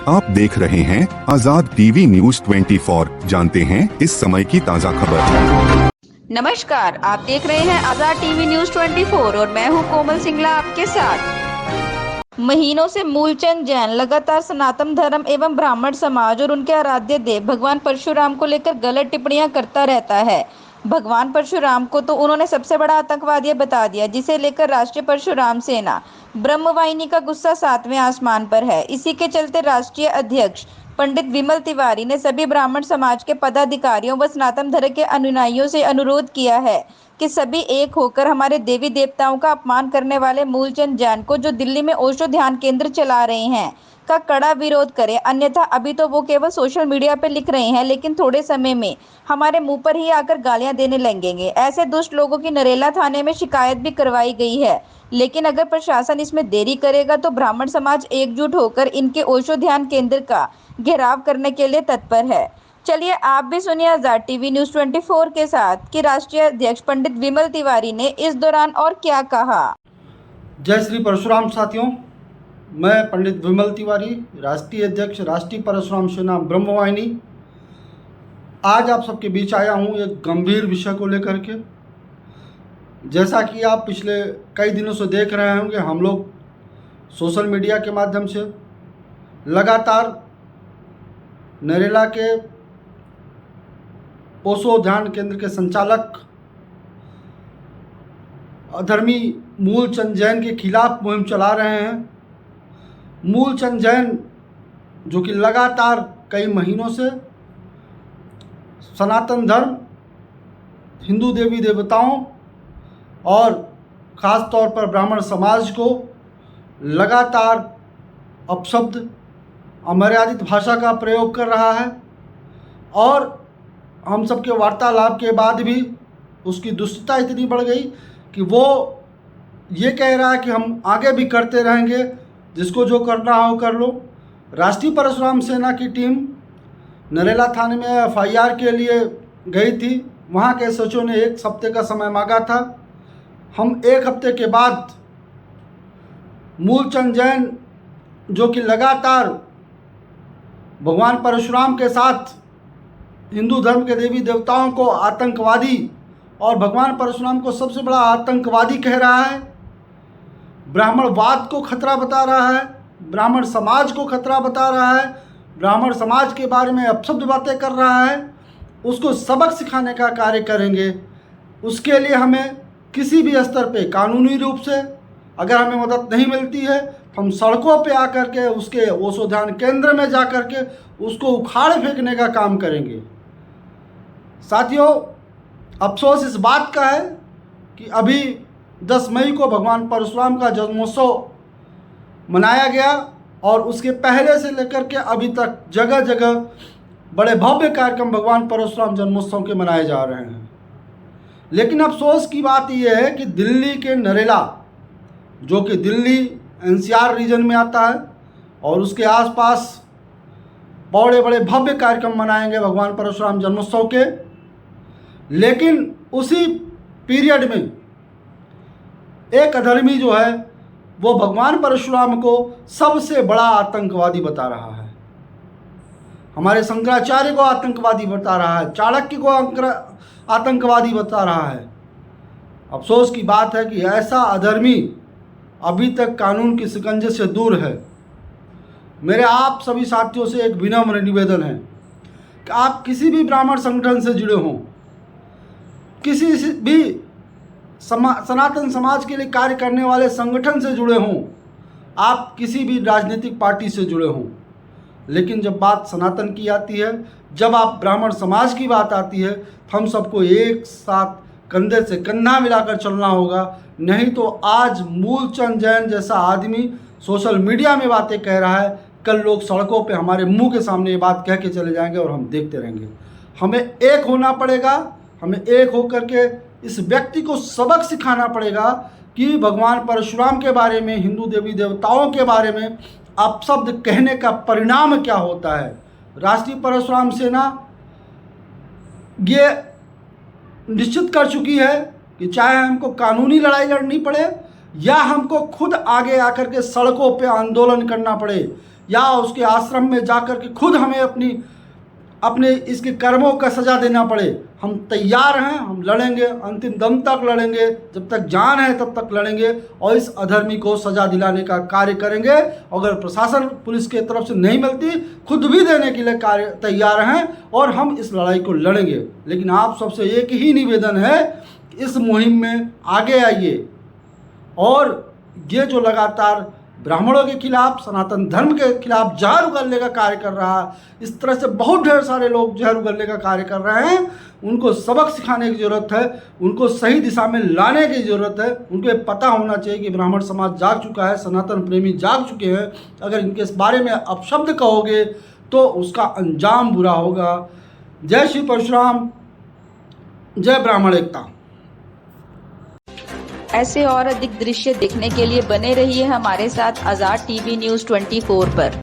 आप देख रहे हैं आजाद टीवी न्यूज 24। जानते हैं इस समय की ताज़ा खबर। नमस्कार, आप देख रहे हैं आजाद टीवी न्यूज 24 और मैं हूं कोमल सिंगला आपके साथ। महीनों से मूलचंद जैन लगातार सनातन धर्म एवं ब्राह्मण समाज और उनके आराध्य देव भगवान परशुराम को लेकर गलत टिप्पणियां करता रहता है। भगवान परशुराम को तो उन्होंने सबसे बड़ा आतंकवादी बता दिया, जिसे लेकर राष्ट्रीय परशुराम सेना ब्रह्मवाहिनी का गुस्सा 7वें आसमान पर है। इसी के चलते राष्ट्रीय अध्यक्ष पंडित विमल तिवारी ने सभी ब्राह्मण समाज के पदाधिकारियों व सनातन धर्म के अनुयायियों से अनुरोध किया है कि सभी एक होकर हमारे देवी देवताओं का अपमान करने वाले मूलचंद जैन को, जो दिल्ली में ओशो ध्यान केंद्र चला रहे हैं, का कड़ा विरोध करें। अन्यथा अभी तो वो केवल सोशल मीडिया पर लिख रहे हैं, लेकिन थोड़े समय में हमारे मुंह पर ही आकर गालियां देने लगेंगे। ऐसे दुष्ट लोगों की नरेला थाने में शिकायत भी करवाई गई है, लेकिन अगर प्रशासन इसमें देरी करेगा तो ब्राह्मण समाज एकजुट होकर इनके ओशो ध्यान केंद्र का घेराव करने के लिए तत्पर है। चलिए आप भी सुनिए आजाद टीवी न्यूज 24 के साथ कि राष्ट्रीय अध्यक्ष पंडित विमल तिवारी ने इस दौरान और क्या कहा। जय श्री परशुराम साथियों, मैं पंडित विमल तिवारी, राष्ट्रीय अध्यक्ष राष्ट्रीय परशुराम सेना ब्रह्मवाहिनी, आज आप सबके बीच आया हूँ एक गंभीर विषय को लेकर के। जैसा कि आप पिछले कई दिनों से देख रहे होंगे, हम लोग सोशल मीडिया के माध्यम से लगातार नरेला के ओशो ध्यान केंद्र के संचालक अधर्मी मूलचंद जैन के खिलाफ मुहिम चला रहे हैं। मूलचंद जैन जो कि लगातार कई महीनों से सनातन धर्म, हिंदू देवी देवताओं और ख़ास तौर पर ब्राह्मण समाज को लगातार अपशब्द, अमर्यादित भाषा का प्रयोग कर रहा है और हम सबके वार्तालाप के बाद भी उसकी दुष्टता इतनी बढ़ गई कि वो ये कह रहा है कि हम आगे भी करते रहेंगे, जिसको जो करना हो कर लो। राष्ट्रीय परशुराम सेना की टीम नरेला थाने में एफआईआर के लिए गई थी। वहाँ के एसएचओ ने 1 हफ्ते का समय मांगा था। हम 1 हफ्ते के बाद मूलचंद जैन जो कि लगातार भगवान परशुराम के साथ हिंदू धर्म के देवी देवताओं को आतंकवादी और भगवान परशुराम को सबसे बड़ा आतंकवादी कह रहा है, ब्राह्मणवाद को खतरा बता रहा है, ब्राह्मण समाज को खतरा बता रहा है, ब्राह्मण समाज के बारे में अपशब्द बातें कर रहा है, उसको सबक सिखाने का कार्य करेंगे। उसके लिए हमें किसी भी स्तर पे कानूनी रूप से अगर हमें मदद नहीं मिलती है, हम सड़कों पे आकर के उसके ओशो ध्यान केंद्र में जा कर के उसको उखाड़ फेंकने का काम करेंगे। साथियों, अफसोस इस बात का है कि अभी 10 मई को भगवान परशुराम का जन्मोत्सव मनाया गया और उसके पहले से लेकर के अभी तक जगह जगह बड़े भव्य कार्यक्रम भगवान परशुराम जन्मोत्सव के मनाए जा रहे हैं। लेकिन अफसोस की बात यह है कि दिल्ली के नरेला, जो कि दिल्ली एनसीआर रीजन में आता है और उसके आसपास बड़े बड़े भव्य कार्यक्रम मनाएंगे भगवान परशुराम जन्मोत्सव के, लेकिन उसी पीरियड में एक अधर्मी जो है वो भगवान परशुराम को सबसे बड़ा आतंकवादी बता रहा है, हमारे शंकराचार्य को आतंकवादी बता रहा है, चाणक्य को आतंकवादी बता रहा है। अफसोस की बात है कि ऐसा अधर्मी अभी तक कानून की शिकंजे से दूर है। मेरे आप सभी साथियों से एक विनम्र निवेदन है कि आप किसी भी ब्राह्मण संगठन से जुड़े हों, किसी भी सनातन समाज के लिए कार्य करने वाले संगठन से जुड़े हों, आप किसी भी राजनीतिक पार्टी से जुड़े हों, लेकिन जब बात सनातन की आती है, जब आप ब्राह्मण समाज की बात आती है, तो हम सबको एक साथ कंधे से कंधा मिलाकर चलना होगा। नहीं तो आज मूलचंद जैन जैसा आदमी सोशल मीडिया में बातें कह रहा है, कल लोग सड़कों पे हमारे मुंह के सामने ये बात कह के चले जाएंगे और हम देखते रहेंगे। हमें एक होना पड़ेगा, हमें एक होकर के इस व्यक्ति को सबक सिखाना पड़ेगा कि भगवान परशुराम के बारे में, हिंदू देवी देवताओं के बारे में अपशब्द कहने का परिणाम क्या होता है। राष्ट्रीय परशुराम सेना ये निश्चित कर चुकी है कि चाहे हमको कानूनी लड़ाई लड़नी पड़े या हमको खुद आगे आकर के सड़कों पे आंदोलन करना पड़े या उसके आश्रम में जाकर के खुद हमें अपने इसके कर्मों का सज़ा देना पड़े, हम तैयार हैं, हम लड़ेंगे, अंतिम दम तक लड़ेंगे, जब तक जान है तब तक लड़ेंगे और इस अधर्मी को सज़ा दिलाने का कार्य करेंगे। अगर प्रशासन पुलिस के तरफ से नहीं मिलती, खुद भी देने के लिए कार्य तैयार हैं और हम इस लड़ाई को लड़ेंगे। लेकिन आप सबसे एक ही निवेदन है, इस मुहिम में आगे आइए और ये जो लगातार ब्राह्मणों के खिलाफ, सनातन धर्म के खिलाफ जहर उगलने का कार्य कर रहा है, इस तरह से बहुत ढेर सारे लोग जहर उगलने का कार्य कर रहे हैं, उनको सबक सिखाने की ज़रूरत है, उनको सही दिशा में लाने की ज़रूरत है। उनको ये पता होना चाहिए कि ब्राह्मण समाज जाग चुका है, सनातन प्रेमी जाग चुके हैं। अगर इनके इस बारे में अपशब्द कहोगे तो उसका अंजाम बुरा होगा। जय श्री परशुराम, जय ब्राह्मण एकता। ऐसे और अधिक दृश्य देखने के लिए बने रहिए हमारे साथ आज़ाद टीवी न्यूज़ 24 पर।